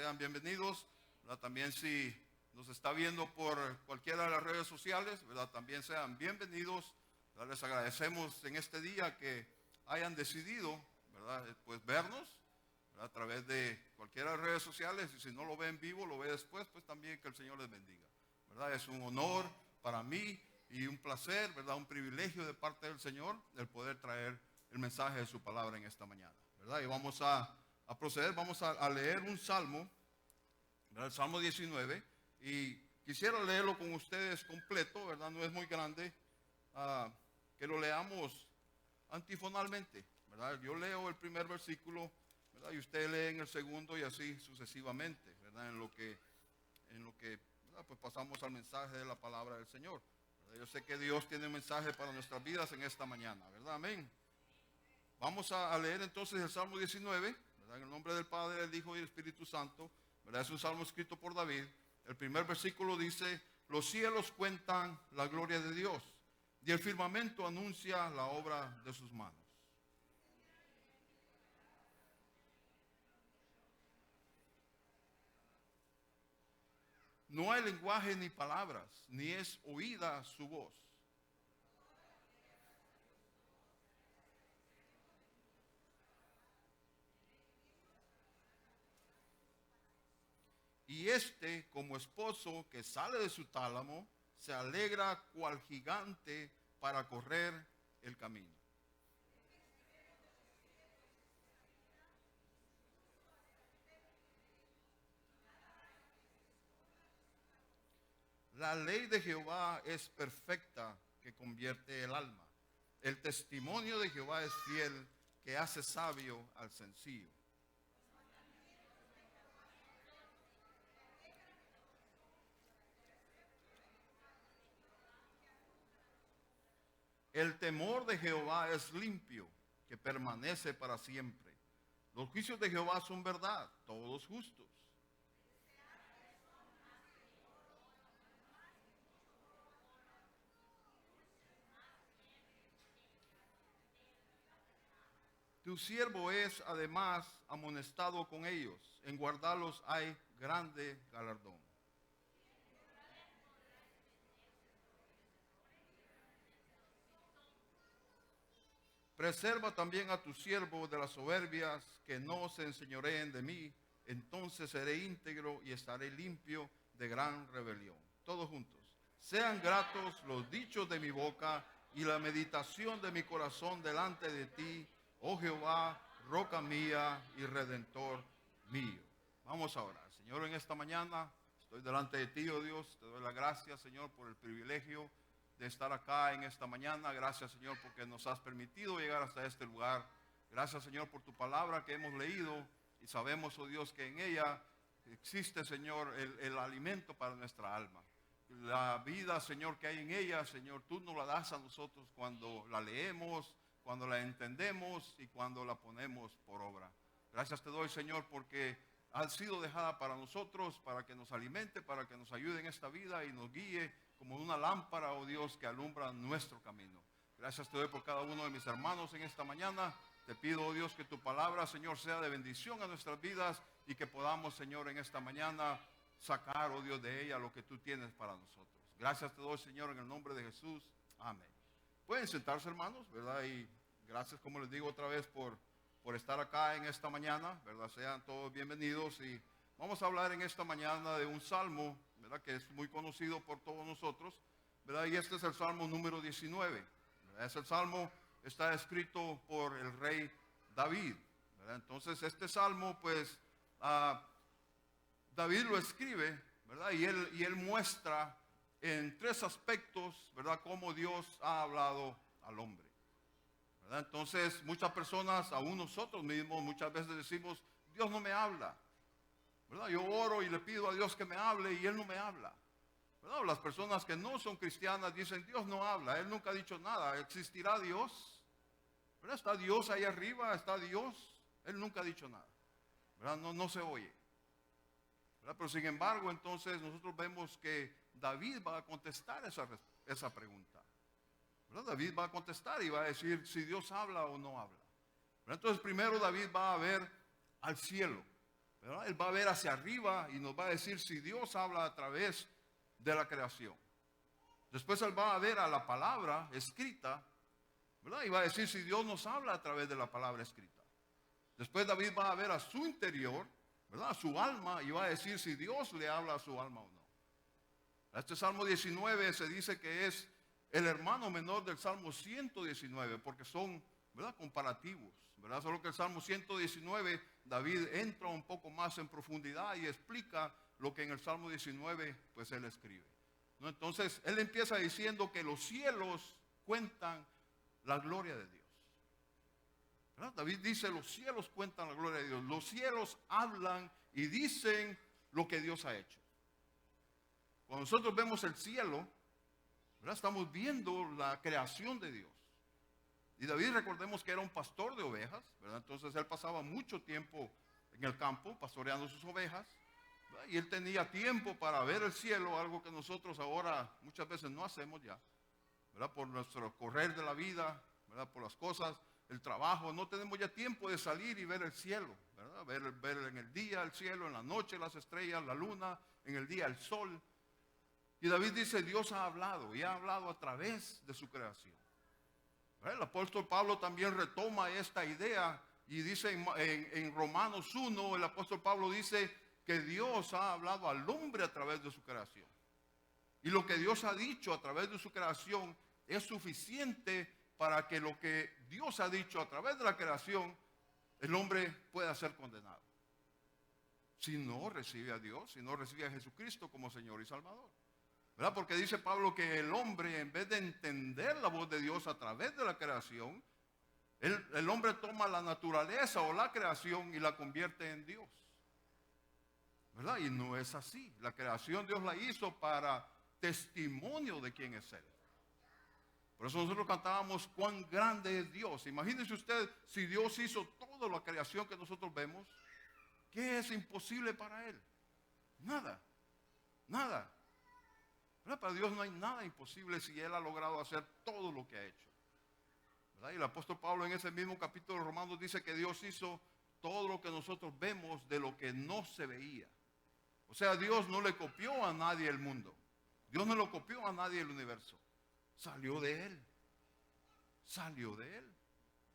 Sean bienvenidos, ¿verdad? También si nos está viendo por cualquiera de las redes sociales, ¿verdad? También sean bienvenidos, ¿verdad? Les agradecemos en este día que hayan decidido, ¿verdad? Pues vernos, ¿verdad? A través de cualquiera de las redes sociales, y si no lo ve en vivo, lo ve después, pues también que el Señor les bendiga, ¿verdad? Es un honor para mí y un placer, ¿verdad? Un privilegio de parte del Señor el poder traer el mensaje de su palabra en esta mañana, ¿verdad? Y vamos a proceder, vamos a leer un salmo, ¿verdad? El Salmo 19, y quisiera leerlo con ustedes completo, ¿verdad? No es muy grande, que lo leamos antifonalmente, ¿verdad? Yo leo el primer versículo, ¿verdad? Y usted lee en el segundo y así sucesivamente, ¿verdad? En lo que ¿verdad? Pues pasamos al mensaje de la palabra del Señor, ¿verdad? Yo sé que Dios tiene un mensaje para nuestras vidas en esta mañana, ¿verdad? Amén. Vamos a leer entonces el Salmo 19, ¿verdad? En el nombre del Padre, del Hijo y del Espíritu Santo, ¿verdad? Es un salmo escrito por David. El primer versículo dice: los cielos cuentan la gloria de Dios, y el firmamento anuncia la obra de sus manos. No hay lenguaje ni palabras, ni es oída su voz. Y este, como esposo que sale de su tálamo, se alegra cual gigante para correr el camino. La ley de Jehová es perfecta, que convierte el alma. El testimonio de Jehová es fiel, que hace sabio al sencillo. El temor de Jehová es limpio, que permanece para siempre. Los juicios de Jehová son verdad, todos justos. Tu siervo es además amonestado con ellos. En guardarlos hay grande galardón. Preserva también a tu siervo de las soberbias, que no se enseñoreen de mí. Entonces seré íntegro y estaré limpio de gran rebelión. Todos juntos. Sean gratos los dichos de mi boca y la meditación de mi corazón delante de ti, oh Jehová, roca mía y redentor mío. Vamos ahora, Señor, en esta mañana estoy delante de ti, oh Dios. Te doy las gracias, Señor, por el privilegio de estar acá en esta mañana. Gracias, Señor, porque nos has permitido llegar hasta este lugar. Gracias, Señor, por tu palabra que hemos leído y sabemos, oh Dios, que en ella existe, Señor, el alimento para nuestra alma. La vida, Señor, que hay en ella, Señor, tú nos la das a nosotros cuando la leemos, cuando la entendemos y cuando la ponemos por obra. Gracias te doy, Señor, porque ha sido dejada para nosotros, para que nos alimente, para que nos ayude en esta vida y nos guíe como una lámpara, oh Dios, que alumbra nuestro camino. Gracias te doy por cada uno de mis hermanos en esta mañana. Te pido, oh Dios, que tu palabra, Señor, sea de bendición a nuestras vidas y que podamos, Señor, en esta mañana sacar, oh Dios, de ella lo que tú tienes para nosotros. Gracias te doy, Señor, en el nombre de Jesús. Amén. Pueden sentarse, hermanos, ¿verdad? Y gracias, como les digo otra vez, por estar acá en esta mañana, ¿verdad? Sean todos bienvenidos. Y vamos a hablar en esta mañana de un salmo, ¿verdad? Que es muy conocido por todos nosotros, ¿verdad? Y este es el salmo número 19, ¿verdad? Ese salmo está escrito por el rey David, ¿verdad? Entonces este salmo, pues, David lo escribe, ¿verdad? Y él muestra en tres aspectos, ¿verdad? Cómo Dios ha hablado al hombre, ¿verdad? Entonces muchas personas, aún nosotros mismos, muchas veces decimos: Dios no me habla, ¿verdad? Yo oro y le pido a Dios que me hable y Él no me habla, ¿verdad? Las personas que no son cristianas dicen: Dios no habla, Él nunca ha dicho nada. ¿Existirá Dios? ¿Verdad? ¿Está Dios ahí arriba? ¿Está Dios? Él nunca ha dicho nada, ¿verdad? No se oye, ¿verdad? Pero sin embargo, entonces nosotros vemos que David va a contestar esa pregunta, ¿verdad? David va a contestar y va a decir si Dios habla o no habla, ¿verdad? Entonces primero David va a ver al cielo, ¿verdad? Él va a ver hacia arriba y nos va a decir si Dios habla a través de la creación. Después él va a ver a la palabra escrita, ¿verdad? Y va a decir si Dios nos habla a través de la palabra escrita. Después David va a ver a su interior, ¿verdad? A su alma, y va a decir si Dios le habla a su alma o no. Este Salmo 19 se dice que es el hermano menor del Salmo 119, porque son, ¿verdad?, comparativos, ¿verdad? Solo que el Salmo 119, David entra un poco más en profundidad y explica lo que en el Salmo 19, pues él escribe, ¿no? Entonces, él empieza diciendo que los cielos cuentan la gloria de Dios, ¿verdad? David dice, los cielos cuentan la gloria de Dios. Los cielos hablan y dicen lo que Dios ha hecho. Cuando nosotros vemos el cielo, ¿verdad?, estamos viendo la creación de Dios. Y David, recordemos que era un pastor de ovejas, ¿verdad? Entonces él pasaba mucho tiempo en el campo pastoreando sus ovejas, ¿verdad? Y él tenía tiempo para ver el cielo, algo que nosotros ahora muchas veces no hacemos ya, ¿verdad? Por nuestro correr de la vida, ¿verdad? Por las cosas, el trabajo, no tenemos ya tiempo de salir y ver el cielo, ¿verdad? Ver en el día el cielo, en la noche las estrellas, la luna, en el día el sol. Y David dice, Dios ha hablado y ha hablado a través de su creación. El apóstol Pablo también retoma esta idea y dice en Romanos 1, el apóstol Pablo dice que Dios ha hablado al hombre a través de su creación. Y lo que Dios ha dicho a través de su creación es suficiente para que lo que Dios ha dicho a través de la creación, el hombre pueda ser condenado. Si no recibe a Dios, si no recibe a Jesucristo como Señor y Salvador, ¿verdad? Porque dice Pablo que el hombre, en vez de entender la voz de Dios a través de la creación, el hombre toma la naturaleza o la creación y la convierte en Dios, ¿verdad? Y no es así. La creación Dios la hizo para testimonio de quién es Él. Por eso nosotros cantábamos cuán grande es Dios. Imagínese usted, si Dios hizo toda la creación que nosotros vemos, ¿qué es imposible para Él? Nada, nada. ¿Verdad? Para Dios no hay nada imposible si Él ha logrado hacer todo lo que ha hecho, ¿verdad? Y el apóstol Pablo en ese mismo capítulo de Romanos dice que Dios hizo todo lo que nosotros vemos de lo que no se veía. O sea, Dios no le copió a nadie el mundo. Dios no lo copió a nadie el universo. Salió de Él. Salió de Él,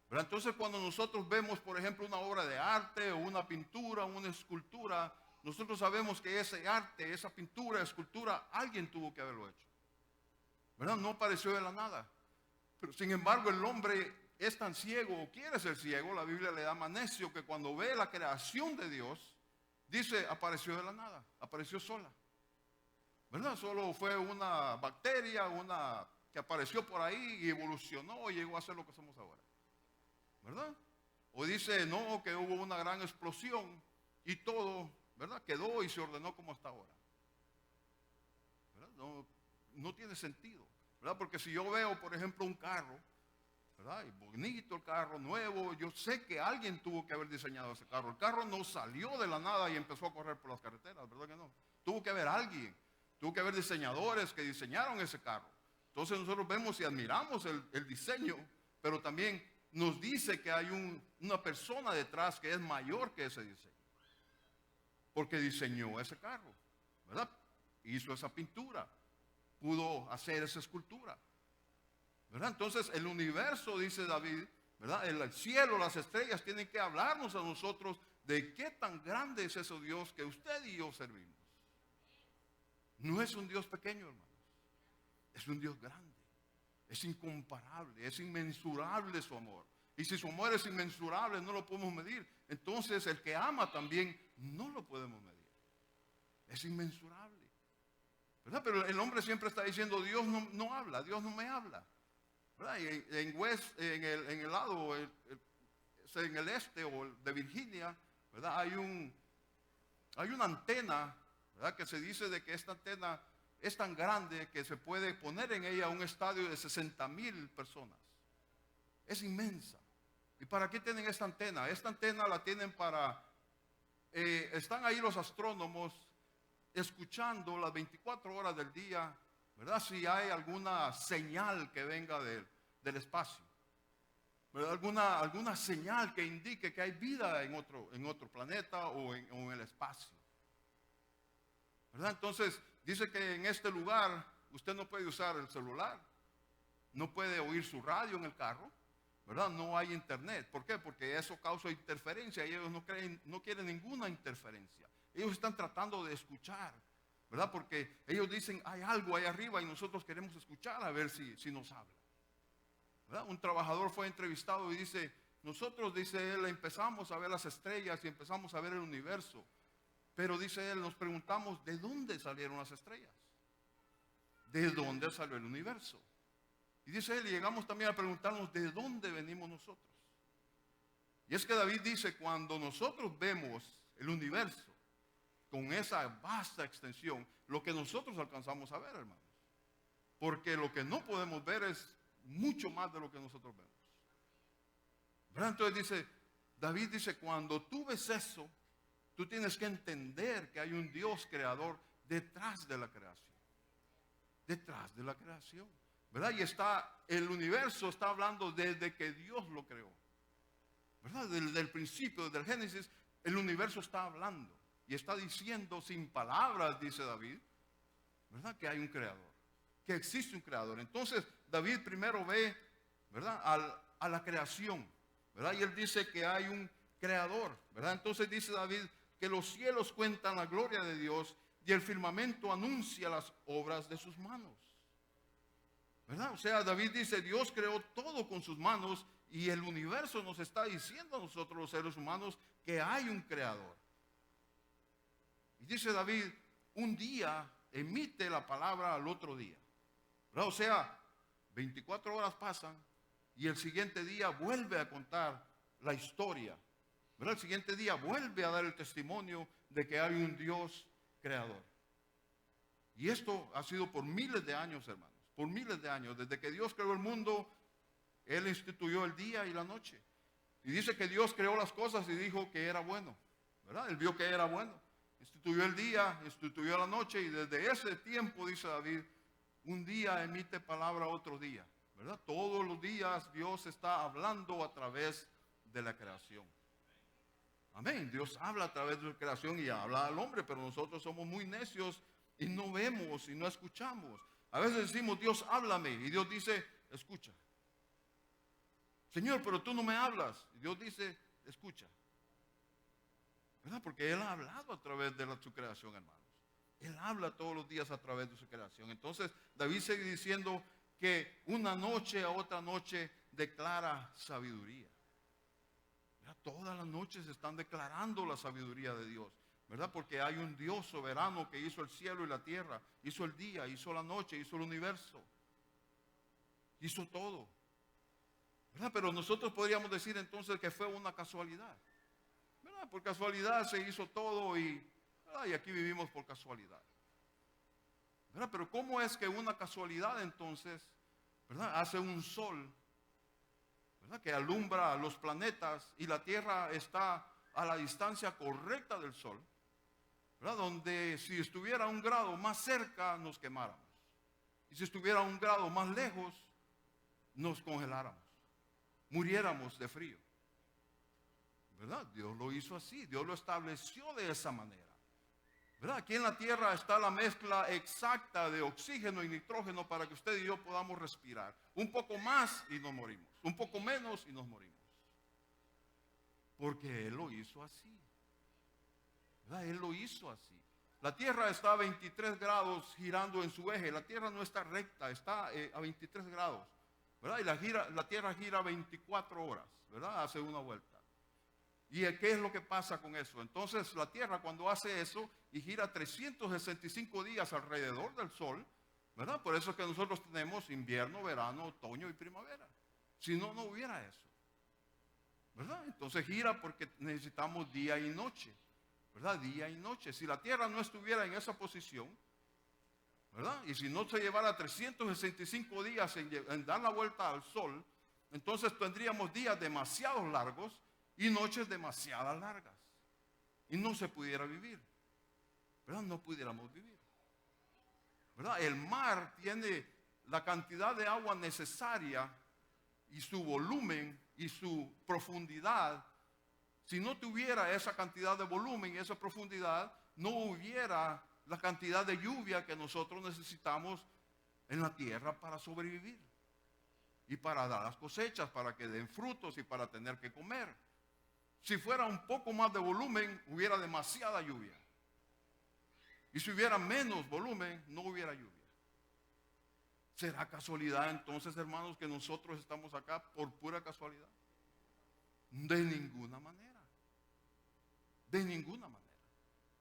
¿verdad? Entonces cuando nosotros vemos, por ejemplo, una obra de arte o una pintura, una escultura, nosotros sabemos que ese arte, esa pintura, escultura, alguien tuvo que haberlo hecho, ¿verdad? No apareció de la nada. Pero sin embargo el hombre es tan ciego o quiere ser ciego, la Biblia le llama necio, que cuando ve la creación de Dios, dice, apareció de la nada, apareció sola, ¿verdad? Solo fue una bacteria, una que apareció por ahí y evolucionó y llegó a ser lo que somos ahora, ¿verdad? O dice, no, que hubo una gran explosión y todo, ¿verdad?, quedó y se ordenó como está ahora, ¿verdad? No tiene sentido, ¿verdad? Porque si yo veo, por ejemplo, un carro, ¿verdad?, y bonito el carro, nuevo, yo sé que alguien tuvo que haber diseñado ese carro. El carro no salió de la nada y empezó a correr por las carreteras, ¿verdad que no? Tuvo que haber alguien, tuvo que haber diseñadores que diseñaron ese carro. Entonces nosotros vemos y admiramos el diseño, pero también nos dice que hay una persona detrás que es mayor que ese diseño, porque diseñó ese carro, ¿verdad? Hizo esa pintura, pudo hacer esa escultura, ¿verdad? Entonces el universo, dice David, ¿verdad?, el cielo, las estrellas tienen que hablarnos a nosotros de qué tan grande es ese Dios que usted y yo servimos. No es un Dios pequeño, hermanos, es un Dios grande. Es incomparable, es inmensurable su amor. Y si su amor es inmensurable, no lo podemos medir. Entonces el que ama también no lo podemos medir. Es inmensurable, ¿verdad? Pero el hombre siempre está diciendo, Dios no habla, Dios no me habla, ¿verdad? Y en el lado, en el este o de Virginia, ¿verdad?, hay una antena, ¿verdad?, que se dice de que esta antena es tan grande que se puede poner en ella un estadio de 60,000 personas. Es inmensa. ¿Y para qué tienen esta antena? Esta antena la tienen están ahí los astrónomos escuchando las 24 horas del día, ¿verdad?, si hay alguna señal que venga del espacio. ¿verdad? Alguna señal que indique que hay vida en otro planeta o en el espacio, ¿verdad? Entonces dice que en este lugar usted no puede usar el celular, no puede oír su radio en el carro, ¿verdad? No hay internet. ¿Por qué? Porque eso causa interferencia y ellos no quieren ninguna interferencia. Ellos están tratando de escuchar, ¿verdad? Porque ellos dicen, hay algo ahí arriba y nosotros queremos escuchar a ver si nos habla, ¿verdad? Un trabajador fue entrevistado y dice, nosotros, dice él, empezamos a ver las estrellas y empezamos a ver el universo. Pero dice él, nos preguntamos, ¿de dónde salieron las estrellas? ¿De dónde salió el universo? Y dice él, y llegamos también a preguntarnos, ¿de dónde venimos nosotros? Y es que David dice, cuando nosotros vemos el universo con esa vasta extensión, lo que nosotros alcanzamos a ver, hermanos. Porque lo que no podemos ver es mucho más de lo que nosotros vemos, ¿verdad? Entonces David dice, cuando tú ves eso, tú tienes que entender que hay un Dios creador detrás de la creación. Detrás de la creación, ¿verdad? Y el universo está hablando desde que Dios lo creó, ¿verdad? Desde el principio, desde el Génesis, el universo está hablando. Y está diciendo sin palabras, dice David, ¿verdad? Que hay un creador, que existe un creador. Entonces David primero ve, ¿verdad? A la creación, ¿verdad? Y él dice que hay un creador, ¿verdad? Entonces dice David que los cielos cuentan la gloria de Dios y el firmamento anuncia las obras de sus manos, ¿verdad? O sea, David dice, Dios creó todo con sus manos y el universo nos está diciendo a nosotros los seres humanos que hay un creador. Y dice David, un día emite la palabra al otro día, ¿verdad? O sea, 24 horas pasan y el siguiente día vuelve a contar la historia, ¿verdad? El siguiente día vuelve a dar el testimonio de que hay un Dios creador. Y esto ha sido por miles de años, hermanos, por miles de años. Desde que Dios creó el mundo, Él instituyó el día y la noche. Y dice que Dios creó las cosas y dijo que era bueno, ¿verdad? Él vio que era bueno. Instituyó el día, instituyó la noche y desde ese tiempo, dice David, un día emite palabra a otro día, ¿verdad? Todos los días Dios está hablando a través de la creación. Amén. Dios habla a través de la creación y habla al hombre, pero nosotros somos muy necios y no vemos y no escuchamos. A veces decimos, Dios, háblame, y Dios dice, escucha. Señor, pero tú no me hablas. Y Dios dice, escucha. ¿Verdad? Porque Él ha hablado a través de su creación, hermanos. Él habla todos los días a través de su creación. Entonces, David sigue diciendo que una noche a otra noche declara sabiduría. ¿Verdad? Todas las noches están declarando la sabiduría de Dios, ¿verdad? Porque hay un Dios soberano que hizo el cielo y la tierra, hizo el día, hizo la noche, hizo el universo, hizo todo, ¿verdad? Pero nosotros podríamos decir entonces que fue una casualidad, ¿verdad? Por casualidad se hizo todo y aquí vivimos por casualidad, ¿verdad? Pero ¿cómo es que una casualidad entonces, ¿verdad? Hace un sol, ¿verdad? Que alumbra los planetas y la Tierra está a la distancia correcta del Sol, ¿verdad? Donde si estuviera un grado más cerca nos quemáramos y si estuviera un grado más lejos nos congeláramos, muriéramos de frío, ¿verdad? Dios lo hizo así, Dios lo estableció de esa manera, ¿verdad? Aquí en la Tierra está la mezcla exacta de oxígeno y nitrógeno para que usted y yo podamos respirar. Un poco más y nos morimos, un poco menos y nos morimos. Porque Él lo hizo así, ¿verdad? Él lo hizo así. La Tierra está a 23 grados girando en su eje. La Tierra no está recta, está a 23 grados, ¿verdad? Y la Tierra gira 24 horas, ¿verdad? Hace una vuelta. ¿Y qué es lo que pasa con eso? Entonces la Tierra cuando hace eso y gira 365 días alrededor del Sol, ¿verdad? Por eso es que nosotros tenemos invierno, verano, otoño y primavera. Si no, no hubiera eso, ¿verdad? Entonces gira porque necesitamos día y noche, ¿verdad? Día y noche. Si la Tierra no estuviera en esa posición, ¿verdad? Y si no se llevara 365 días en dar la vuelta al Sol, entonces tendríamos días demasiado largos y noches demasiado largas. Y no se pudiera vivir, ¿verdad? No pudiéramos vivir, ¿verdad? El mar tiene la cantidad de agua necesaria y su volumen y su profundidad, si no tuviera esa cantidad de volumen y esa profundidad, no hubiera la cantidad de lluvia que nosotros necesitamos en la tierra para sobrevivir y para dar las cosechas, para que den frutos y para tener que comer. Si fuera un poco más de volumen, hubiera demasiada lluvia. Y si hubiera menos volumen, no hubiera lluvia. ¿Será casualidad entonces, hermanos, que nosotros estamos acá por pura casualidad? De ninguna manera. De ninguna manera.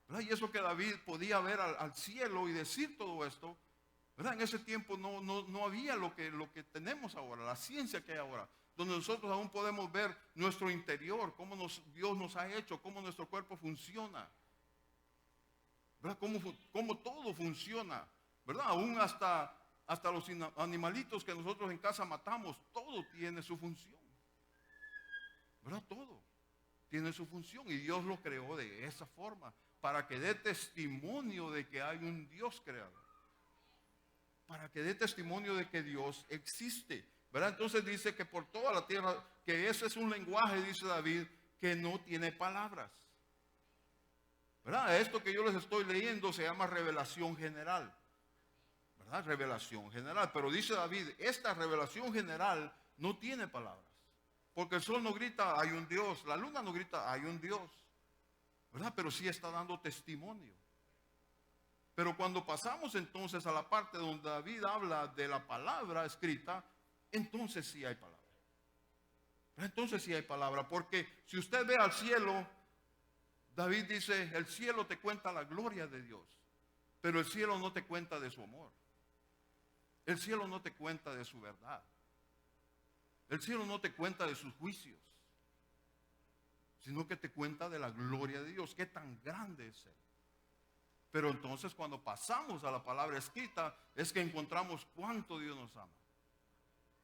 ¿Verdad? Y eso que David podía ver al cielo y decir todo esto, ¿verdad? En ese tiempo no había lo que tenemos ahora, la ciencia que hay ahora, donde nosotros aún podemos ver nuestro interior, cómo Dios nos ha hecho, cómo nuestro cuerpo funciona, ¿verdad? Cómo todo funciona, ¿verdad? Aún hasta los animalitos que nosotros en casa matamos, todo tiene su función, ¿verdad? Todo tiene su función y Dios lo creó de esa forma para que dé testimonio de que hay un Dios creador, para que dé testimonio de que Dios existe, ¿verdad? Entonces dice que por toda la tierra, que ese es un lenguaje, dice David, que no tiene palabras, ¿verdad? Esto que yo les estoy leyendo se llama revelación general, ¿verdad? Revelación general, pero dice David, esta revelación general no tiene palabras, porque el sol no grita, hay un Dios, la luna no grita, hay un Dios, ¿verdad? Pero sí está dando testimonio. Pero cuando pasamos entonces a la parte donde David habla de la palabra escrita, entonces sí hay palabra. Entonces sí hay palabra, porque si usted ve al cielo, David dice, el cielo te cuenta la gloria de Dios, pero el cielo no te cuenta de su amor. El cielo no te cuenta de su verdad. El cielo no te cuenta de sus juicios, sino que te cuenta de la gloria de Dios, qué tan grande es Él. Pero entonces cuando pasamos a la palabra escrita, es que encontramos cuánto Dios nos ama,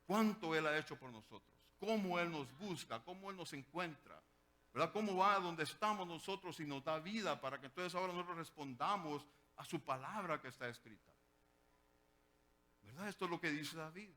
cuánto Él ha hecho por nosotros, cómo Él nos busca, cómo Él nos encuentra, ¿verdad? Cómo va a donde estamos nosotros y nos da vida para que entonces ahora nosotros respondamos a su palabra que está escrita, ¿verdad? Esto es lo que dice David,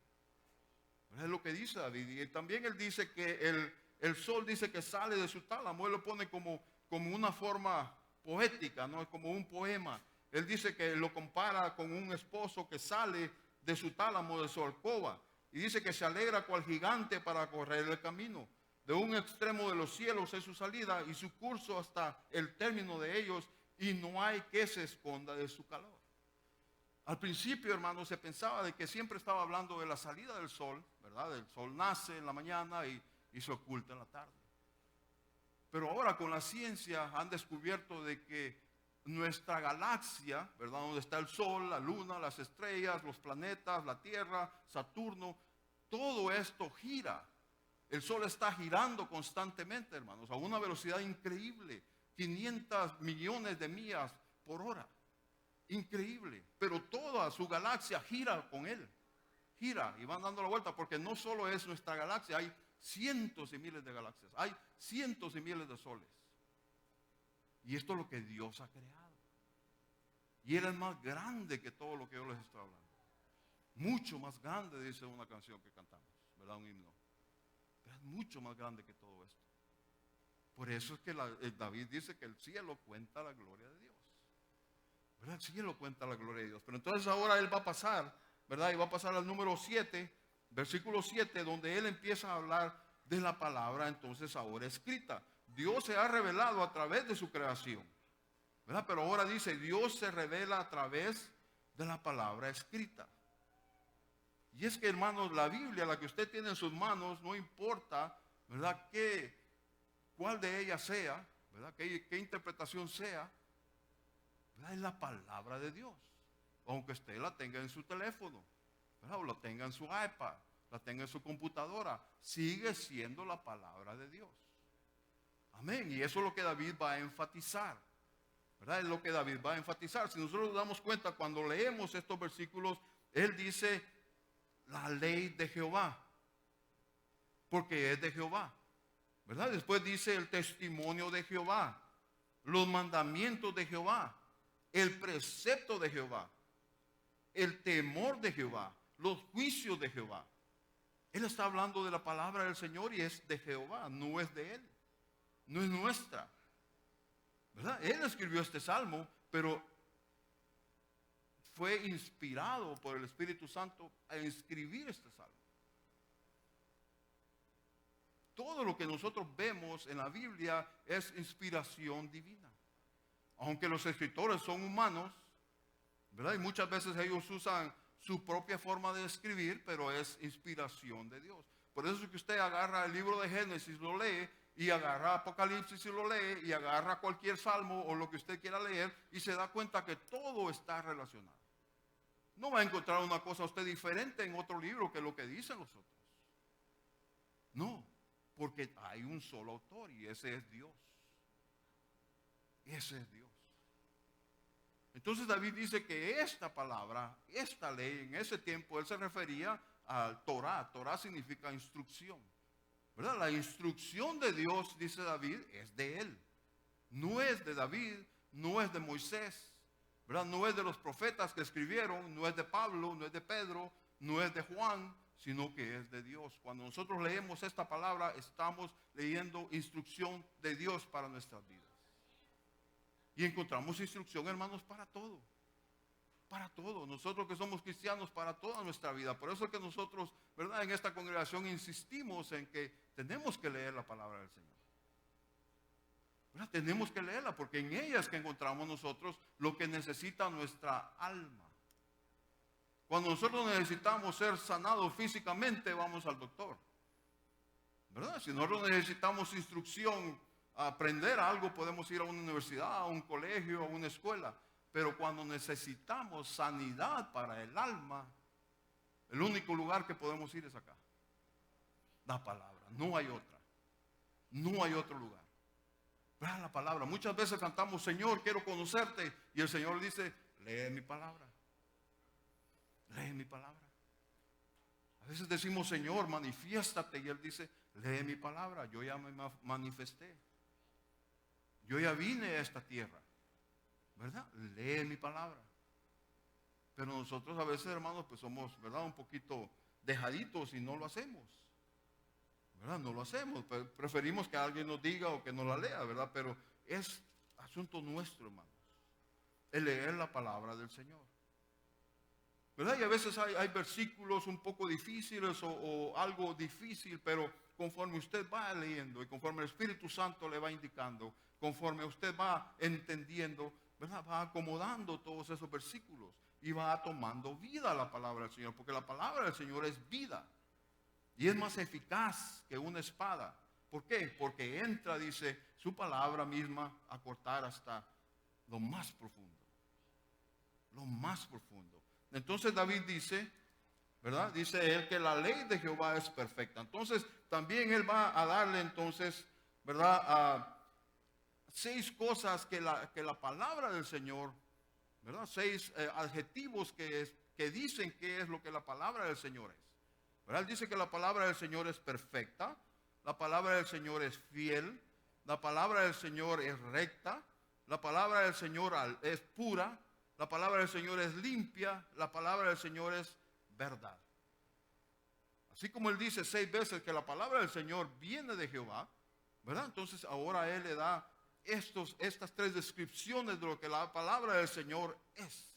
¿verdad? Es lo que dice David. Y también él dice que el sol dice que sale de su tálamo. Él lo pone como una forma poética, ¿no? Es como un poema. Él dice que lo compara con un esposo que sale de su tálamo, de su alcoba, y dice que se alegra cual gigante para correr el camino. De un extremo de los cielos es su salida y su curso hasta el término de ellos, y no hay que se esconda de su calor. Al principio, hermanos, se pensaba de que siempre estaba hablando de la salida del sol, ¿verdad? El sol nace en la mañana y se oculta en la tarde. Pero ahora con la ciencia han descubierto de que nuestra galaxia, ¿verdad? Donde está el sol, la luna, las estrellas, los planetas, la Tierra, Saturno, todo esto gira. El sol está girando constantemente, hermanos, a una velocidad increíble, 500 millones de millas por hora. Increíble, pero toda su galaxia gira con él, gira y van dando la vuelta, porque no solo es nuestra galaxia, hay cientos y miles de galaxias, hay cientos y miles de soles, y esto es lo que Dios ha creado, y Él es más grande que todo lo que yo les estoy hablando, mucho más grande, dice una canción que cantamos, ¿verdad? Un himno, pero es mucho más grande que todo esto. Por eso es que David dice que el cielo cuenta la gloria de Dios, ¿verdad? El cielo cuenta la gloria de Dios. Pero entonces ahora él va a pasar, ¿verdad? Y va a pasar al número 7, versículo 7, donde él empieza a hablar de la palabra entonces ahora escrita. Dios se ha revelado a través de su creación, ¿verdad? Pero ahora dice, Dios se revela a través de la palabra escrita. Y es que, hermanos, la Biblia, la que usted tiene en sus manos, no importa, ¿verdad? Cuál de ellas sea, ¿verdad? Qué interpretación sea, es la palabra de Dios, aunque usted la tenga en su teléfono, ¿verdad? O la tenga en su iPad, la tenga en su computadora, sigue siendo la palabra de Dios. Amén. Y eso es lo que David va a enfatizar, ¿verdad? Es lo que David va a enfatizar. Si nosotros nos damos cuenta, cuando leemos estos versículos, él dice la ley de Jehová, porque es de Jehová, ¿verdad? Después dice el testimonio de Jehová, los mandamientos de Jehová, el precepto de Jehová, el temor de Jehová, los juicios de Jehová. Él está hablando de la palabra del Señor y es de Jehová, no es de Él, no es nuestra, ¿verdad? Él escribió este salmo, pero fue inspirado por el Espíritu Santo a escribir este salmo. Todo lo que nosotros vemos en la Biblia es inspiración divina. Aunque los escritores son humanos, ¿verdad? Y muchas veces ellos usan su propia forma de escribir, pero es inspiración de Dios. Por eso es que usted agarra el libro de Génesis, lo lee, y agarra Apocalipsis y lo lee, y agarra cualquier salmo o lo que usted quiera leer, y se da cuenta que todo está relacionado. No va a encontrar una cosa usted diferente en otro libro que lo que dicen los otros. No, porque hay un solo autor y ese es Dios. Ese es Dios. Entonces David dice que esta palabra, esta ley, en ese tiempo él se refería al Torah. Torah significa instrucción, ¿verdad? La instrucción de Dios, dice David, es de él. No es de David, no es de Moisés, ¿verdad? No es de los profetas que escribieron, no es de Pablo, no es de Pedro, no es de Juan, sino que es de Dios. Cuando nosotros leemos esta palabra, estamos leyendo instrucción de Dios para nuestras vidas. Y encontramos instrucción, hermanos, para todo. Para todo. Nosotros que somos cristianos, para toda nuestra vida. Por eso es que nosotros, ¿verdad? En esta congregación insistimos en que tenemos que leer la palabra del Señor. ¿Verdad? Tenemos que leerla porque en ella es que encontramos nosotros lo que necesita nuestra alma. Cuando nosotros necesitamos ser sanados físicamente, vamos al doctor, ¿verdad? Si nosotros necesitamos instrucción, aprender algo, podemos ir a una universidad, a un colegio, a una escuela. Pero cuando necesitamos sanidad para el alma, el único lugar que podemos ir es acá. La palabra, no hay otra. No hay otro lugar. ¿Verdad? La palabra. Muchas veces cantamos, Señor, quiero conocerte. Y el Señor dice, lee mi palabra. Lee mi palabra. A veces decimos, Señor, manifiéstate. Y Él dice, lee mi palabra. Yo ya me manifesté. Yo ya vine a esta tierra. ¿Verdad? Lee mi palabra. Pero nosotros a veces, hermanos, pues somos, ¿verdad? Un poquito dejaditos y no lo hacemos. ¿Verdad? No lo hacemos. Preferimos que alguien nos diga o que nos la lea, ¿verdad? Pero es asunto nuestro, hermanos. El leer la palabra del Señor. ¿Verdad? Y a veces hay versículos un poco difíciles o algo difícil, pero conforme usted va leyendo y conforme el Espíritu Santo le va indicando, conforme usted va entendiendo, ¿verdad? Va acomodando todos esos versículos y va tomando vida a la palabra del Señor, porque la palabra del Señor es vida y es más eficaz que una espada. ¿Por qué? Porque entra, dice, su palabra misma a cortar hasta lo más profundo. Lo más profundo. Entonces David dice, ¿verdad? Dice él que la ley de Jehová es perfecta. Entonces también él va a darle entonces, ¿verdad? A 6 cosas que la palabra del Señor, ¿verdad? 6 adjetivos que dicen qué es lo que la palabra del Señor es. ¿Verdad? Él dice que la palabra del Señor es perfecta, la palabra del Señor es fiel, la palabra del Señor es recta, la palabra del Señor es pura, la palabra del Señor es limpia, la palabra del Señor es verdad. Así como él dice 6 veces que la palabra del Señor viene de Jehová, ¿verdad? Entonces ahora él le da estas 3 descripciones de lo que la palabra del Señor es.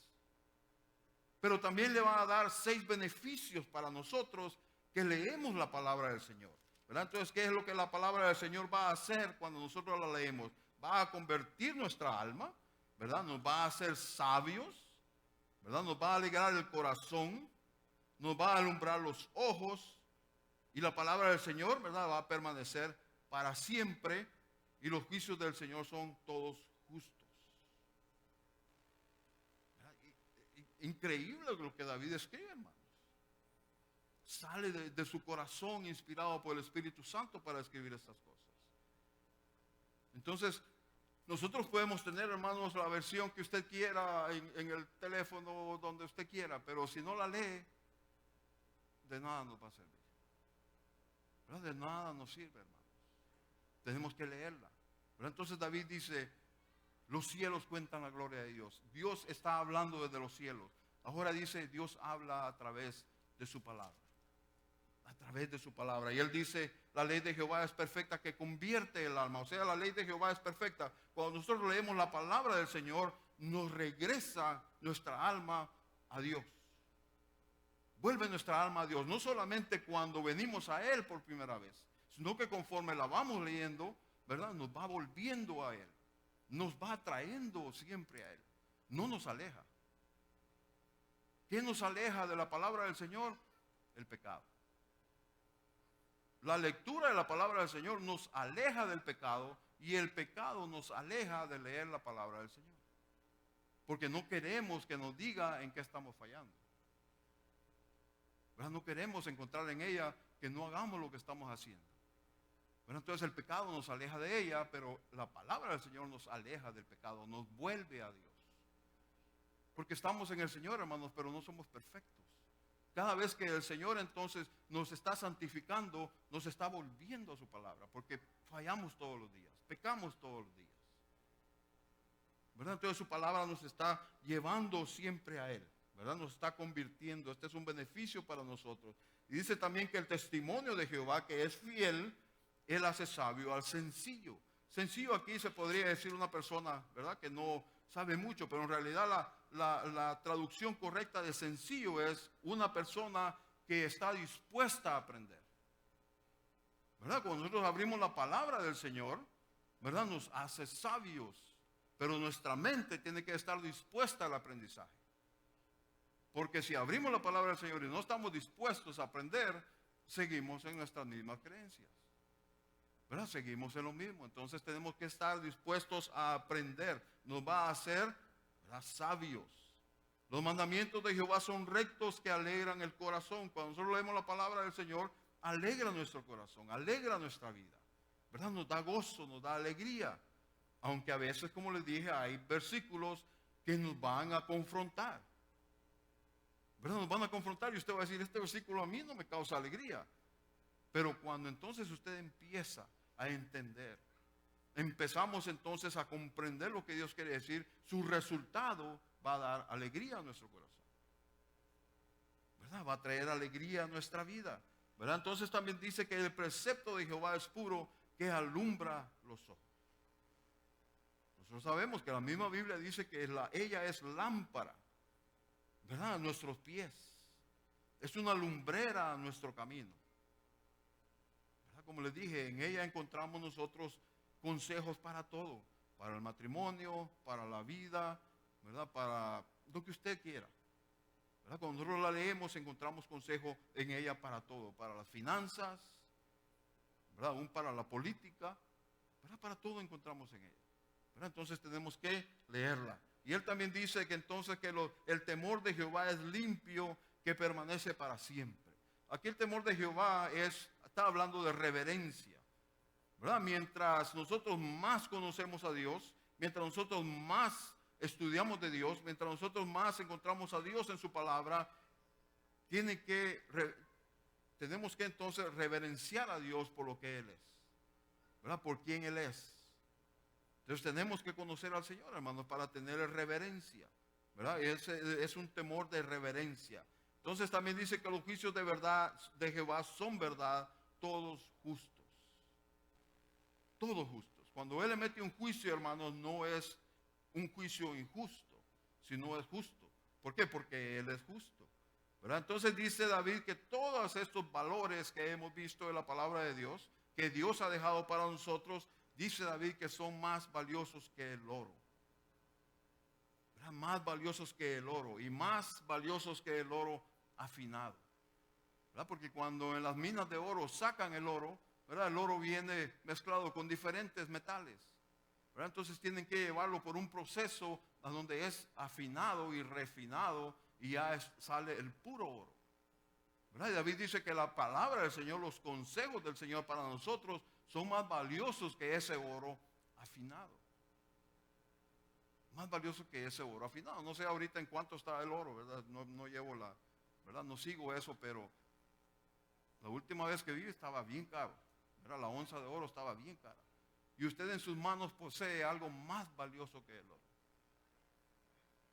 Pero también le va a dar 6 beneficios para nosotros que leemos la palabra del Señor, ¿verdad? Entonces, ¿qué es lo que la palabra del Señor va a hacer cuando nosotros la leemos? Va a convertir nuestra alma, ¿verdad? Nos va a hacer sabios, ¿verdad? Nos va a alegrar el corazón, nos va a alumbrar los ojos y la palabra del Señor, ¿verdad? Va a permanecer para siempre y los juicios del Señor son todos justos. Increíble lo que David escribe, hermanos. Sale de su corazón inspirado por el Espíritu Santo para escribir estas cosas. Entonces, nosotros podemos tener, hermanos, la versión que usted quiera en el teléfono, donde usted quiera, pero si no la lee, de nada nos va a servir. ¿Verdad? De nada nos sirve, hermanos. Tenemos que leerla. ¿Verdad? Entonces David dice, los cielos cuentan la gloria de Dios. Dios está hablando desde los cielos. Ahora dice, Dios habla a través de su palabra. través de su palabra. Y él dice, la ley de Jehová es perfecta que convierte el alma. O sea, la ley de Jehová es perfecta. Cuando nosotros leemos la palabra del Señor, nos regresa nuestra alma a Dios. Vuelve nuestra alma a Dios. No solamente cuando venimos a Él por primera vez, sino que conforme la vamos leyendo, ¿verdad? Nos va volviendo a Él. Nos va atrayendo siempre a Él. No nos aleja. ¿Qué nos aleja de la palabra del Señor? El pecado. La lectura de la palabra del Señor nos aleja del pecado y el pecado nos aleja de leer la palabra del Señor. Porque no queremos que nos diga en qué estamos fallando. ¿Verdad? No queremos encontrar en ella que no hagamos lo que estamos haciendo. ¿Verdad? Entonces el pecado nos aleja de ella, pero la palabra del Señor nos aleja del pecado, nos vuelve a Dios. Porque estamos en el Señor, hermanos, pero no somos perfectos. Cada vez que el Señor entonces nos está santificando, nos está volviendo a su palabra, porque fallamos todos los días, pecamos todos los días. ¿Verdad? Entonces su palabra nos está llevando siempre a Él, ¿verdad? Nos está convirtiendo. Este es un beneficio para nosotros. Y dice también que el testimonio de Jehová, que es fiel, Él hace sabio al sencillo. Sencillo aquí se podría decir una persona, ¿verdad? Que no sabe mucho, pero en realidad la traducción correcta de sencillo es una persona que está dispuesta a aprender. ¿Verdad? Cuando nosotros abrimos la palabra del Señor, ¿verdad? Nos hace sabios, pero nuestra mente tiene que estar dispuesta al aprendizaje. Porque si abrimos la palabra del Señor y no estamos dispuestos a aprender, seguimos en nuestras mismas creencias. ¿Verdad? Seguimos en lo mismo. Entonces tenemos que estar dispuestos a aprender. Nos va a hacer, ¿verdad?, sabios. Los mandamientos de Jehová son rectos que alegran el corazón. Cuando nosotros leemos la palabra del Señor, alegra nuestro corazón, alegra nuestra vida. ¿Verdad? Nos da gozo, nos da alegría. Aunque a veces, como les dije, hay versículos que nos van a confrontar. ¿Verdad? Nos van a confrontar y usted va a decir, este versículo a mí no me causa alegría. Pero cuando entonces usted empieza a entender, empezamos entonces a comprender lo que Dios quiere decir, su resultado va a dar alegría a nuestro corazón. ¿Verdad? Va a traer alegría a nuestra vida. ¿Verdad? Entonces también dice que el precepto de Jehová es puro, que alumbra los ojos. Nosotros sabemos que la misma Biblia dice que ella es lámpara, ¿verdad?, a nuestros pies. Es una lumbrera a nuestro camino. ¿Verdad? Como les dije, en ella encontramos nosotros consejos para todo. Para el matrimonio, para la vida, ¿verdad?, para lo que usted quiera. ¿Verdad? Cuando nosotros la leemos encontramos consejos en ella para todo. Para las finanzas, ¿verdad?, aún para la política, ¿verdad?, para todo encontramos en ella. ¿Verdad? Entonces tenemos que leerla. Y él también dice que entonces que el temor de Jehová es limpio, que permanece para siempre. Aquí el temor de Jehová está hablando de reverencia, ¿verdad? Mientras nosotros más conocemos a Dios, mientras nosotros más estudiamos de Dios, mientras nosotros más encontramos a Dios en su palabra, tenemos que entonces reverenciar a Dios por lo que Él es, ¿verdad? Por quién Él es. Entonces tenemos que conocer al Señor, hermanos, para tener reverencia, ¿verdad? Es un temor de reverencia. Entonces también dice que los juicios de verdad de Jehová son verdad, todos justos. Todos justos. Cuando Él le mete un juicio, hermanos, no es un juicio injusto, sino es justo. ¿Por qué? Porque Él es justo, ¿verdad? Entonces dice David que todos estos valores que hemos visto en la palabra de Dios, que Dios ha dejado para nosotros, dice David que son más valiosos que el oro. ¿Verdad? Más valiosos que el oro. Y más valiosos que el oro afinado. ¿Verdad? Porque cuando en las minas de oro sacan el oro, ¿verdad?, el oro viene mezclado con diferentes metales. ¿Verdad? Entonces tienen que llevarlo por un proceso donde es afinado y refinado y ya sale el puro oro. ¿Verdad? Y David dice que la palabra del Señor, los consejos del Señor para nosotros son más valiosos que ese oro afinado. Más valioso que ese oro afinado. No sé ahorita en cuánto está el oro, ¿verdad? No llevo ¿verdad? No sigo eso, pero la última vez que vi estaba bien caro, ¿verdad? La onza de oro estaba bien cara. Y usted en sus manos posee algo más valioso que el oro.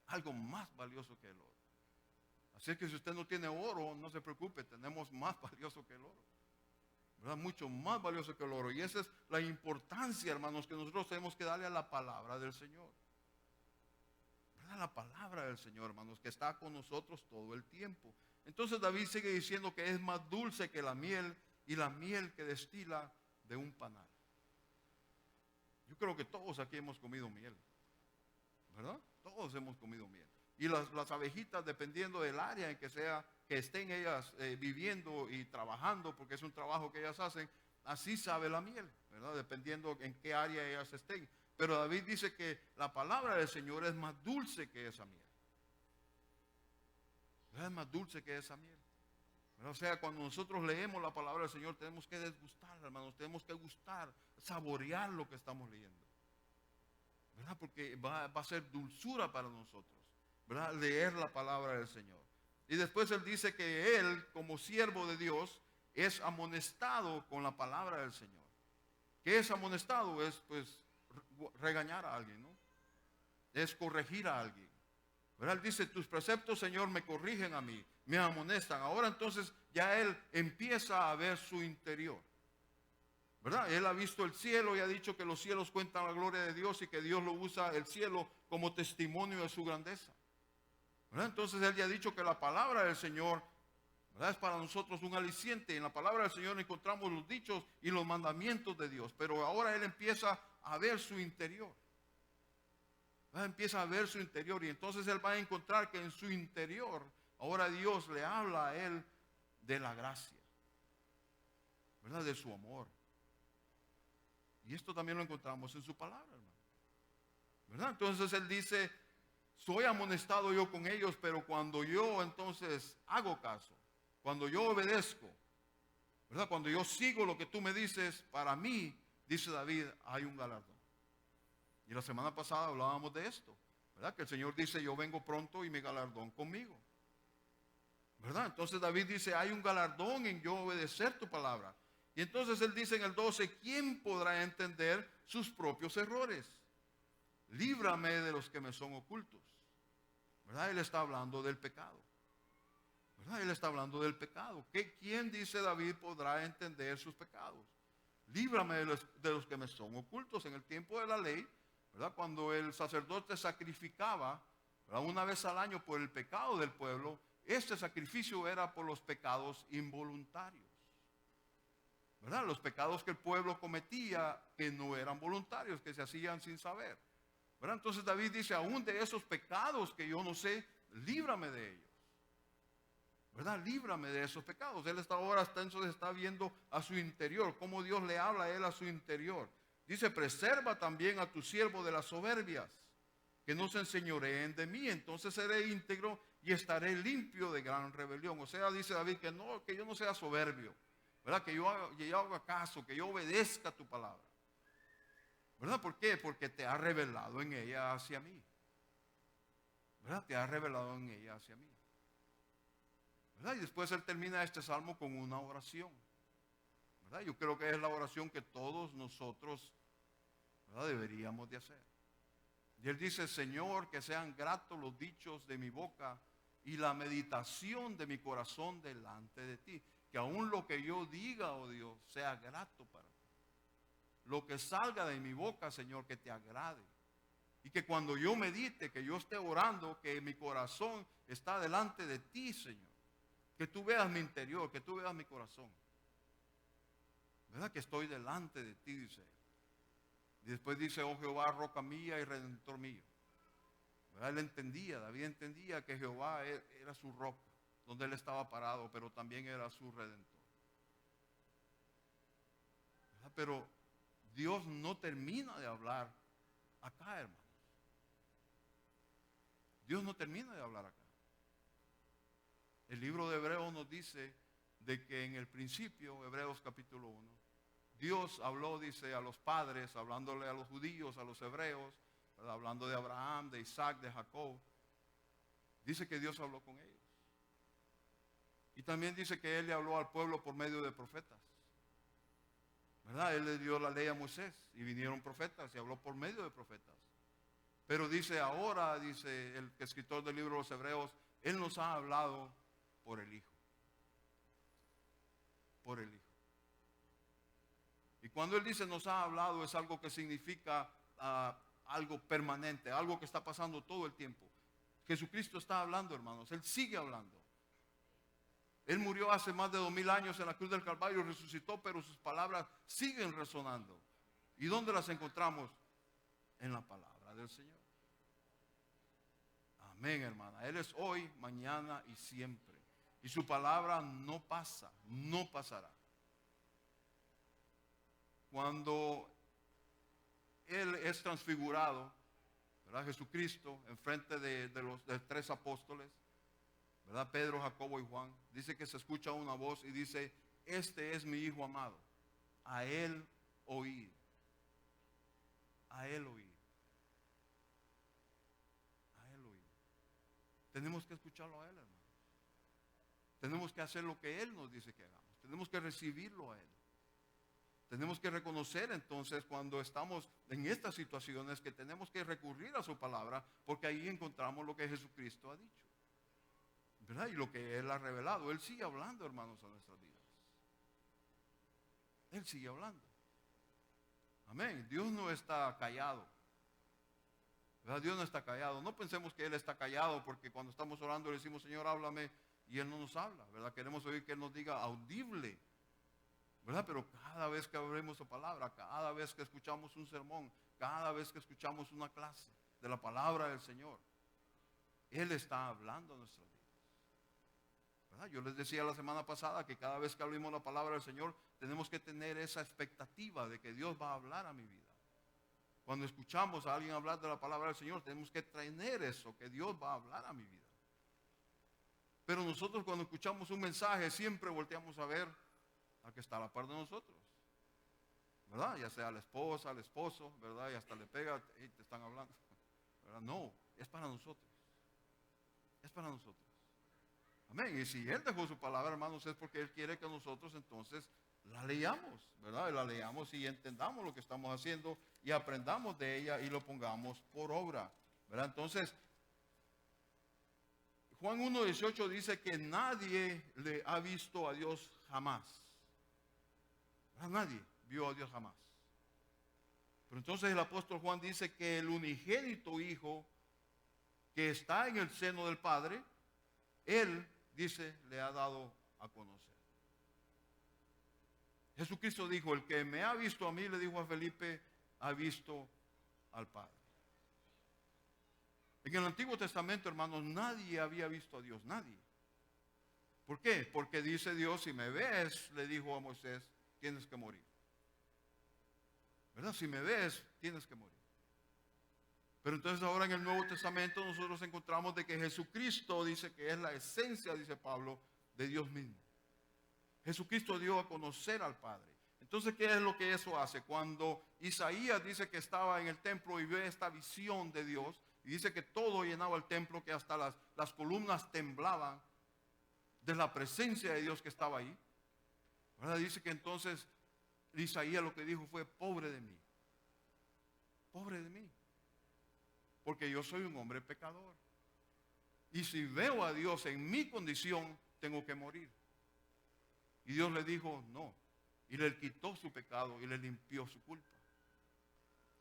Algo más valioso que el oro. Así que si usted no tiene oro, no se preocupe, tenemos más valioso que el oro. ¿Verdad? Mucho más valioso que el oro. Y esa es la importancia, hermanos, que nosotros tenemos que darle a la palabra del Señor. ¿Verdad? La palabra del Señor, hermanos, que está con nosotros todo el tiempo. Entonces David sigue diciendo que es más dulce que la miel y la miel que destila de un panal. Yo creo que todos aquí hemos comido miel, ¿verdad? Todos hemos comido miel. Y las abejitas, dependiendo del área en que sea, que estén ellas viviendo y trabajando, porque es un trabajo que ellas hacen, así sabe la miel, ¿verdad? Dependiendo en qué área ellas estén. Pero David dice que la palabra del Señor es más dulce que esa miel. ¿Verdad? Es más dulce que esa miel. ¿Verdad? O sea, cuando nosotros leemos la palabra del Señor, tenemos que desgustarla, hermanos. Tenemos que gustar, saborear lo que estamos leyendo. ¿Verdad? Porque va a ser dulzura para nosotros, ¿verdad? Leer la palabra del Señor. Y después él dice que él, como siervo de Dios, es amonestado con la palabra del Señor. ¿Qué es amonestado? Es pues regañar a alguien, ¿no? Es corregir a alguien. ¿Verdad? Él dice, tus preceptos, Señor, me corrigen a mí, me amonestan. Ahora entonces ya él empieza a ver su interior. ¿Verdad? Él ha visto el cielo y ha dicho que los cielos cuentan la gloria de Dios y que Dios lo usa el cielo como testimonio de su grandeza. ¿Verdad? Entonces él ya ha dicho que la palabra del Señor, ¿verdad?, es para nosotros un aliciente. En la palabra del Señor encontramos los dichos y los mandamientos de Dios. Pero ahora él empieza a ver su interior. ¿Verdad? Empieza a ver su interior y entonces él va a encontrar que en su interior ahora Dios le habla a él de la gracia, ¿verdad?, de su amor. Y esto también lo encontramos en su palabra, hermano. ¿Verdad? Entonces él dice, soy amonestado yo con ellos, pero cuando yo entonces hago caso, cuando yo obedezco, ¿verdad?, cuando yo sigo lo que tú me dices, para mí, dice David, hay un galardón. Y la semana pasada hablábamos de esto, ¿verdad? Que el Señor dice, yo vengo pronto y mi galardón conmigo. ¿Verdad? Entonces David dice, hay un galardón en yo obedecer tu palabra. Y entonces él dice en el 12, ¿quién podrá entender sus propios errores? Líbrame de los que me son ocultos. ¿Verdad? Él está hablando del pecado. ¿Verdad? Él está hablando del pecado. ¿Quién, dice David, podrá entender sus pecados? Líbrame de los que me son ocultos. En el tiempo de la ley, ¿verdad?, cuando el sacerdote sacrificaba, ¿verdad?, una vez al año por el pecado del pueblo, este sacrificio era por los pecados involuntarios. ¿Verdad? Los pecados que el pueblo cometía que no eran voluntarios, que se hacían sin saber. ¿Verdad? Entonces David dice, aún de esos pecados que yo no sé, líbrame de ellos. ¿Verdad? Líbrame de esos pecados. Él entonces está viendo a su interior, cómo Dios le habla a él a su interior. Dice, preserva también a tu siervo de las soberbias, que no se enseñoreen de mí, entonces seré íntegro y estaré limpio de gran rebelión. O sea, dice David, que yo no sea soberbio, ¿verdad? Que yo haga caso, que yo obedezca tu palabra. ¿Verdad? ¿Por qué? Porque te ha revelado en ella hacia mí. ¿Verdad? Te ha revelado en ella hacia mí. ¿Verdad? Y después él termina este salmo con una oración. ¿Verdad? Yo creo que es la oración que todos nosotros, ¿verdad?, deberíamos de hacer. Y él dice, Señor, que sean gratos los dichos de mi boca y la meditación de mi corazón delante de ti. Que aún lo que yo diga, oh Dios, sea grato para ti. Lo que salga de mi boca, Señor, que te agrade. Y que cuando yo medite, que yo esté orando, que mi corazón está delante de ti, Señor. Que tú veas mi interior, que tú veas mi corazón. ¿Verdad? Que estoy delante de ti, dice. Y después dice, oh Jehová, roca mía y redentor mío. ¿Verdad? Él entendía, David entendía que Jehová era su roca, donde él estaba parado, pero también era su redentor. ¿Verdad? Pero Dios no termina de hablar acá, hermanos. Dios no termina de hablar acá. El libro de Hebreos nos dice de que en el principio, Hebreos capítulo 1, Dios habló, dice, a los padres, hablándole a los judíos, a los hebreos, ¿verdad?, hablando de Abraham, de Isaac, de Jacob. Dice que Dios habló con ellos. Y también dice que Él le habló al pueblo por medio de profetas. ¿Verdad? Él le dio la ley a Moisés y vinieron profetas y habló por medio de profetas. Pero dice ahora, dice el escritor del libro de los Hebreos, Él nos ha hablado por el Hijo. Por el Hijo. Y cuando Él dice nos ha hablado, es algo que significa algo permanente, algo que está pasando todo el tiempo. Jesucristo está hablando, hermanos. Él sigue hablando. Él murió hace más de 2000 años en la cruz del Calvario, resucitó, pero sus palabras siguen resonando. ¿Y dónde las encontramos? En la palabra del Señor. Amén, hermana. Él es hoy, mañana y siempre. Y su palabra no pasa, no pasará. Cuando Él es transfigurado, ¿verdad? Jesucristo, enfrente de los tres apóstoles, ¿verdad? Pedro, Jacobo y Juan, dice que se escucha una voz y dice: este es mi Hijo amado, a Él oíd. A Él oíd. A Él oíd. Tenemos que escucharlo a Él, hermano. Tenemos que hacer lo que Él nos dice que hagamos. Tenemos que recibirlo a Él. Tenemos que reconocer entonces cuando estamos en estas situaciones que tenemos que recurrir a su palabra, porque ahí encontramos lo que Jesucristo ha dicho, ¿verdad? Y lo que Él ha revelado. Él sigue hablando, hermanos, a nuestras vidas. Él sigue hablando. Amén. Dios no está callado, ¿verdad? Dios no está callado. No pensemos que Él está callado porque cuando estamos orando le decimos: Señor, háblame, y Él no nos habla, ¿verdad? Queremos oír que Él nos diga audible, ¿verdad? Pero cada vez que abrimos su palabra, cada vez que escuchamos un sermón, cada vez que escuchamos una clase de la palabra del Señor, Él está hablando a nuestras vidas, ¿verdad? Yo les decía la semana pasada que cada vez que abrimos la palabra del Señor, tenemos que tener esa expectativa de que Dios va a hablar a mi vida. Cuando escuchamos a alguien hablar de la palabra del Señor, tenemos que tener eso, que Dios va a hablar a mi vida. Pero nosotros cuando escuchamos un mensaje siempre volteamos a ver al que está a la par de nosotros, ¿verdad? Ya sea la esposa, el esposo, ¿verdad? Y hasta le pega: hey, te están hablando, ¿verdad? No, es para nosotros. Es para nosotros. Amén. Y si Él dejó su palabra, hermanos, es porque Él quiere que nosotros entonces la leamos, ¿verdad? Y la leamos y entendamos lo que estamos haciendo y aprendamos de ella y lo pongamos por obra, ¿verdad? Entonces, Juan 1:18 dice que nadie le ha visto a Dios jamás. Nadie vio a Dios jamás. Pero entonces el apóstol Juan dice que el unigénito Hijo que está en el seno del Padre, Él, dice, le ha dado a conocer. Jesucristo dijo: el que me ha visto a mí, le dijo a Felipe, ha visto al Padre. En el Antiguo Testamento, hermanos, nadie había visto a Dios, nadie. ¿Por qué? Porque dice Dios: si me ves, le dijo a Moisés, tienes que morir. ¿Verdad? Si me ves, tienes que morir. Pero entonces ahora en el Nuevo Testamento nosotros encontramos de que Jesucristo dice que es la esencia, dice Pablo, de Dios mismo. Jesucristo dio a conocer al Padre. Entonces, ¿qué es lo que eso hace? Cuando Isaías dice que estaba en el templo y ve esta visión de Dios, y dice que todo llenaba el templo, que hasta las columnas temblaban de la presencia de Dios que estaba ahí, ¿verdad? Dice que entonces Isaías lo que dijo fue: pobre de mí, pobre de mí, porque yo soy un hombre pecador. Y si veo a Dios en mi condición, tengo que morir. Y Dios le dijo: no. Y le quitó su pecado y le limpió su culpa.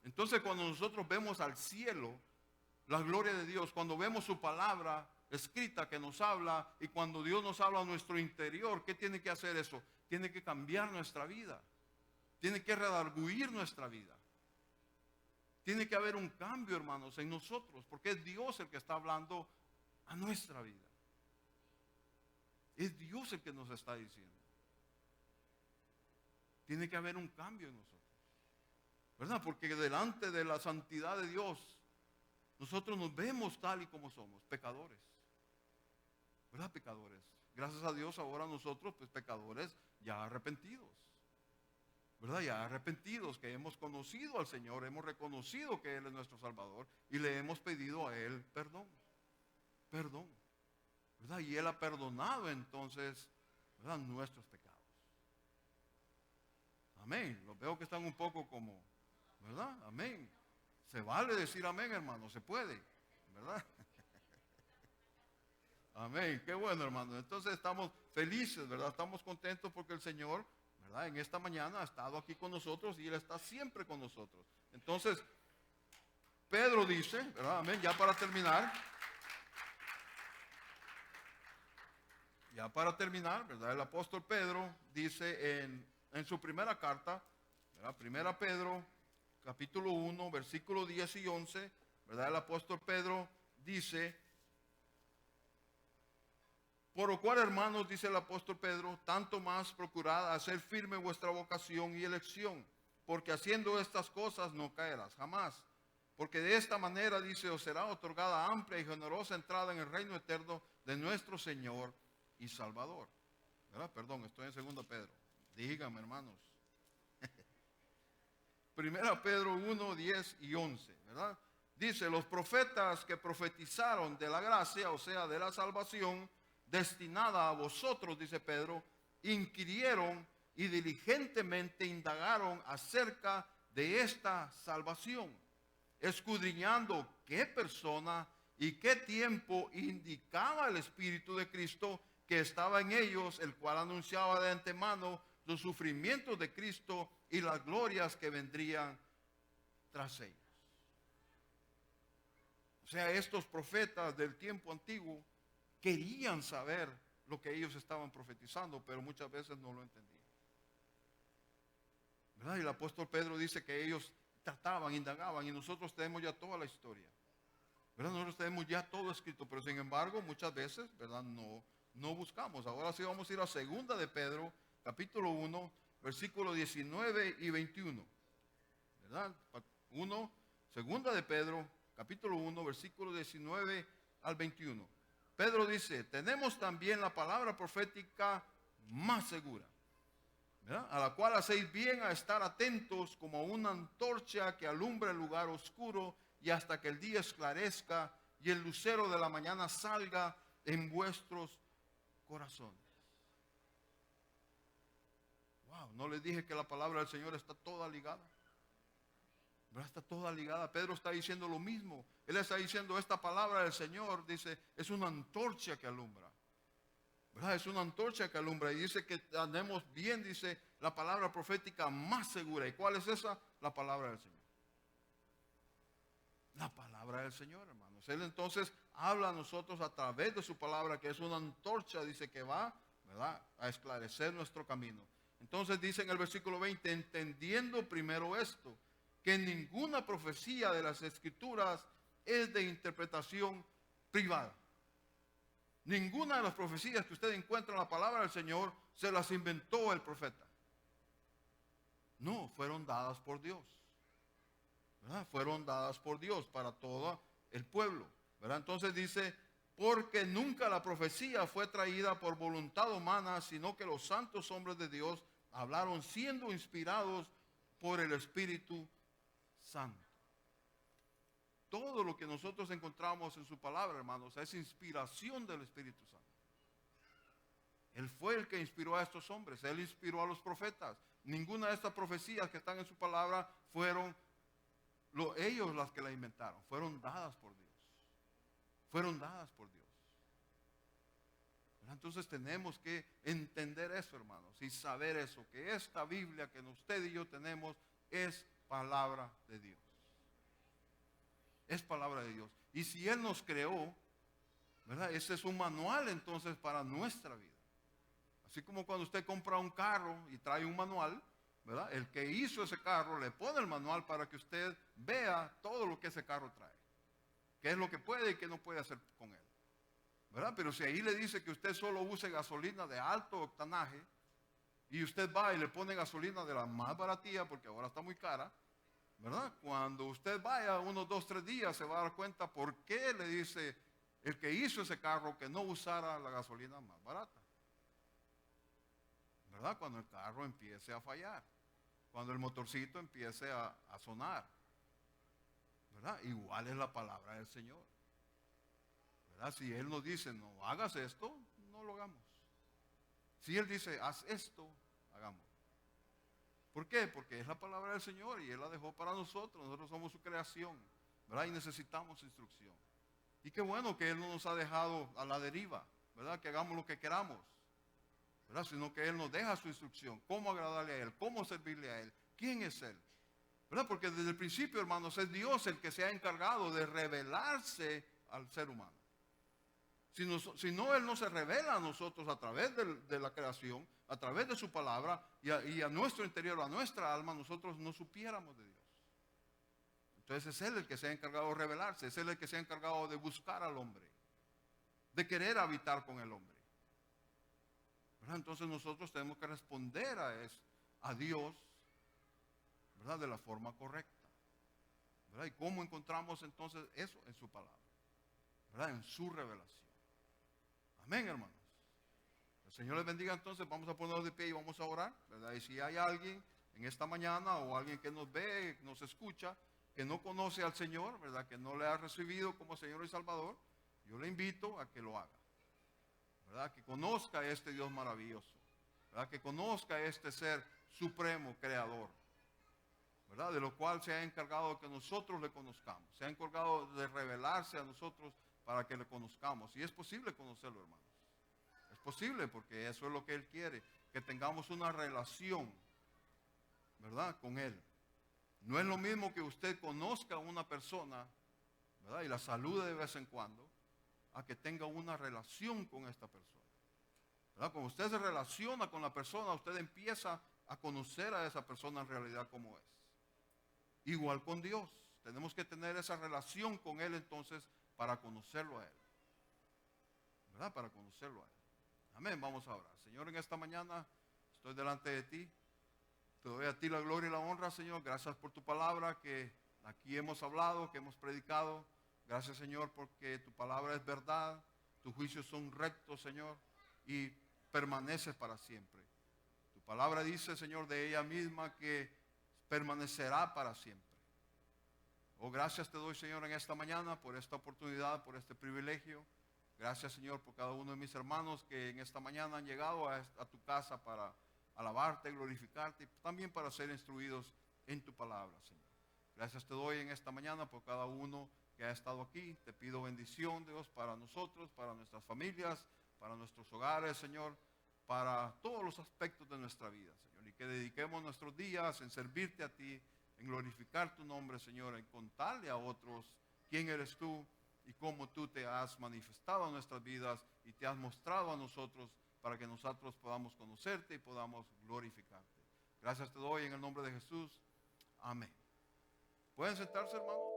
Entonces, cuando nosotros vemos al cielo, la gloria de Dios, cuando vemos su palabra escrita que nos habla, y cuando Dios nos habla a nuestro interior, ¿qué tiene que hacer eso? Tiene que cambiar nuestra vida. Tiene que redarguir nuestra vida. Tiene que haber un cambio, hermanos, en nosotros, porque es Dios el que está hablando a nuestra vida. Es Dios el que nos está diciendo. Tiene que haber un cambio en nosotros, ¿verdad? Porque delante de la santidad de Dios, nosotros nos vemos tal y como somos, pecadores, ¿verdad? Pecadores. Gracias a Dios ahora nosotros, pues pecadores ya arrepentidos, ¿verdad? Ya arrepentidos, que hemos conocido al Señor, hemos reconocido que Él es nuestro Salvador y le hemos pedido a Él perdón, perdón, ¿verdad? Y Él ha perdonado entonces, ¿verdad?, nuestros pecados. Amén. Los veo que están un poco como, ¿verdad? Amén. Se vale decir amén, hermano, se puede, ¿verdad? Amén. Qué bueno, hermano. Entonces estamos felices, ¿verdad? Estamos contentos porque el Señor, ¿verdad? En esta mañana ha estado aquí con nosotros y Él está siempre con nosotros. Entonces, Pedro dice, ¿verdad? Amén. Ya para terminar, ¿verdad? El apóstol Pedro dice en su primera carta, ¿verdad? Primera Pedro, capítulo 1, versículo 10 y 11, ¿verdad? El apóstol Pedro dice: por lo cual, hermanos, dice el apóstol Pedro, tanto más procurad hacer firme vuestra vocación y elección, porque haciendo estas cosas no caerás jamás. Porque de esta manera, dice, os será otorgada amplia y generosa entrada en el reino eterno de nuestro Señor y Salvador. ¿Verdad? Perdón, estoy en 2 Pedro. Dígame, hermanos. Primera Pedro 1, 10 y 11, ¿verdad? Dice, los profetas que profetizaron de la gracia, o sea, de la salvación, destinada a vosotros, dice Pedro, inquirieron y diligentemente indagaron acerca de esta salvación, escudriñando qué persona y qué tiempo indicaba el Espíritu de Cristo que estaba en ellos, el cual anunciaba de antemano los sufrimientos de Cristo y las glorias que vendrían tras ellos. O sea, estos profetas del tiempo antiguo querían saber lo que ellos estaban profetizando, pero muchas veces no lo entendían. ¿Verdad? Y el apóstol Pedro dice que ellos trataban, indagaban, y nosotros tenemos ya toda la historia. ¿Verdad? Nosotros tenemos ya todo escrito, pero sin embargo muchas veces, ¿verdad? No buscamos. Ahora sí vamos a ir a 2 de Pedro, capítulo 1, versículos 19 y 21. ¿Verdad? 2 de Pedro, capítulo 1, versículos 19 al 21. Pedro dice, tenemos también la palabra profética más segura, ¿verdad? A la cual hacéis bien a estar atentos como una antorcha que alumbra el lugar oscuro y hasta que el día esclarezca y el lucero de la mañana salga en vuestros corazones. Wow, no les dije que la palabra del Señor está toda ligada. ¿Verdad? Está toda ligada. Pedro está diciendo lo mismo. Él está diciendo esta palabra del Señor, dice, es una antorcha que alumbra. ¿Verdad? Es una antorcha que alumbra y dice que andemos bien, dice la palabra profética más segura. ¿Y cuál es esa? La palabra del Señor. La palabra del Señor, hermanos. Él entonces habla a nosotros a través de su palabra, que es una antorcha, dice que va, ¿verdad?, a esclarecer nuestro camino. Entonces dice en el versículo 20, entendiendo primero esto, que ninguna profecía de las Escrituras es de interpretación privada. Ninguna de las profecías que usted encuentra en la palabra del Señor se las inventó el profeta. No, fueron dadas por Dios. ¿Verdad? Fueron dadas por Dios para todo el pueblo. ¿Verdad? Entonces dice, porque nunca la profecía fue traída por voluntad humana, sino que los santos hombres de Dios hablaron siendo inspirados por el Espíritu Santo. Todo lo que nosotros encontramos en su palabra, hermanos, es inspiración del Espíritu Santo. Él fue el que inspiró a estos hombres, Él inspiró a los profetas. Ninguna de estas profecías que están en su palabra fueron ellos las que la inventaron, fueron dadas por Dios. Fueron dadas por Dios. Entonces tenemos que entender eso, hermanos, y saber eso, que esta Biblia que usted y yo tenemos es palabra de Dios. Es palabra de Dios. Y si Él nos creó, ¿verdad? Ese es un manual entonces para nuestra vida. Así como cuando usted compra un carro y trae un manual, ¿verdad? El que hizo ese carro le pone el manual para que usted vea todo lo que ese carro trae. Qué es lo que puede y qué no puede hacer con él. ¿Verdad? Pero si ahí le dice que usted solo use gasolina de alto octanaje y usted va y le pone gasolina de la más baratía porque ahora está muy cara, ¿verdad? Cuando usted vaya unos 2, 3 días se va a dar cuenta por qué le dice el que hizo ese carro que no usara la gasolina más barata. ¿Verdad? Cuando el carro empiece a fallar, cuando el motorcito empiece a sonar, ¿verdad? Igual es la palabra del Señor, ¿verdad? Si Él nos dice, no hagas esto, no lo hagamos. Si Él dice, haz esto, hagamos. ¿Por qué? Porque es la palabra del Señor y Él la dejó para nosotros. Nosotros somos su creación, ¿verdad? Y necesitamos instrucción. Y qué bueno que Él no nos ha dejado a la deriva, ¿verdad? Que hagamos lo que queramos, ¿verdad? Sino que Él nos deja su instrucción, cómo agradarle a Él, cómo servirle a Él, quién es Él, ¿verdad? Porque desde el principio, hermanos, es Dios el que se ha encargado de revelarse al ser humano. Si no, Él no se revela a nosotros a través de la creación, a través de su palabra y a nuestro interior, a nuestra alma, nosotros no supiéramos de Dios. Entonces es Él el que se ha encargado de revelarse, es Él el que se ha encargado de buscar al hombre, de querer habitar con el hombre, ¿verdad? Entonces nosotros tenemos que responder a Dios, ¿verdad? De la forma correcta, ¿verdad? ¿Y cómo encontramos entonces eso? En su palabra, ¿verdad? En su revelación. Amén, hermanos. El Señor les bendiga. Entonces vamos a ponernos de pie y vamos a orar, ¿verdad? Y si hay alguien en esta mañana o alguien que nos ve, nos escucha, que no conoce al Señor, ¿verdad? Que no le ha recibido como Señor y Salvador, yo le invito a que lo haga, ¿verdad? Que conozca a este Dios maravilloso, ¿verdad? Que conozca a este ser supremo, creador, ¿verdad? De lo cual se ha encargado de que nosotros le conozcamos, se ha encargado de revelarse a nosotros para que le conozcamos. Y es posible conocerlo, hermanos. Es posible porque eso es lo que Él quiere, que tengamos una relación, ¿verdad? Con Él. No es lo mismo que usted conozca a una persona, ¿verdad? Y la salude de vez en cuando, a que tenga una relación con esta persona, ¿verdad? Cuando usted se relaciona con la persona, usted empieza a conocer a esa persona en realidad como es. Igual con Dios, tenemos que tener esa relación con Él entonces para conocerlo a Él, ¿verdad? Para conocerlo a Él. Amén, vamos a orar. Señor, en esta mañana estoy delante de ti. Te doy a ti la gloria y la honra, Señor. Gracias por tu palabra que aquí hemos hablado, que hemos predicado. Gracias, Señor, porque tu palabra es verdad. Tus juicios son rectos, Señor, y permaneces para siempre. Tu palabra dice, Señor, de ella misma que permanecerá para siempre. Oh, gracias te doy, Señor, en esta mañana por esta oportunidad, por este privilegio. Gracias, Señor, por cada uno de mis hermanos que en esta mañana han llegado a tu casa para alabarte, glorificarte y también para ser instruidos en tu palabra, Señor. Gracias te doy en esta mañana por cada uno que ha estado aquí. Te pido bendición, Dios, para nosotros, para nuestras familias, para nuestros hogares, Señor, para todos los aspectos de nuestra vida, Señor. Y que dediquemos nuestros días en servirte a ti, en glorificar tu nombre, Señor, en contarle a otros quién eres tú y cómo tú te has manifestado en nuestras vidas y te has mostrado a nosotros para que nosotros podamos conocerte y podamos glorificarte. Gracias te doy en el nombre de Jesús. Amén. ¿Pueden sentarse, hermanos?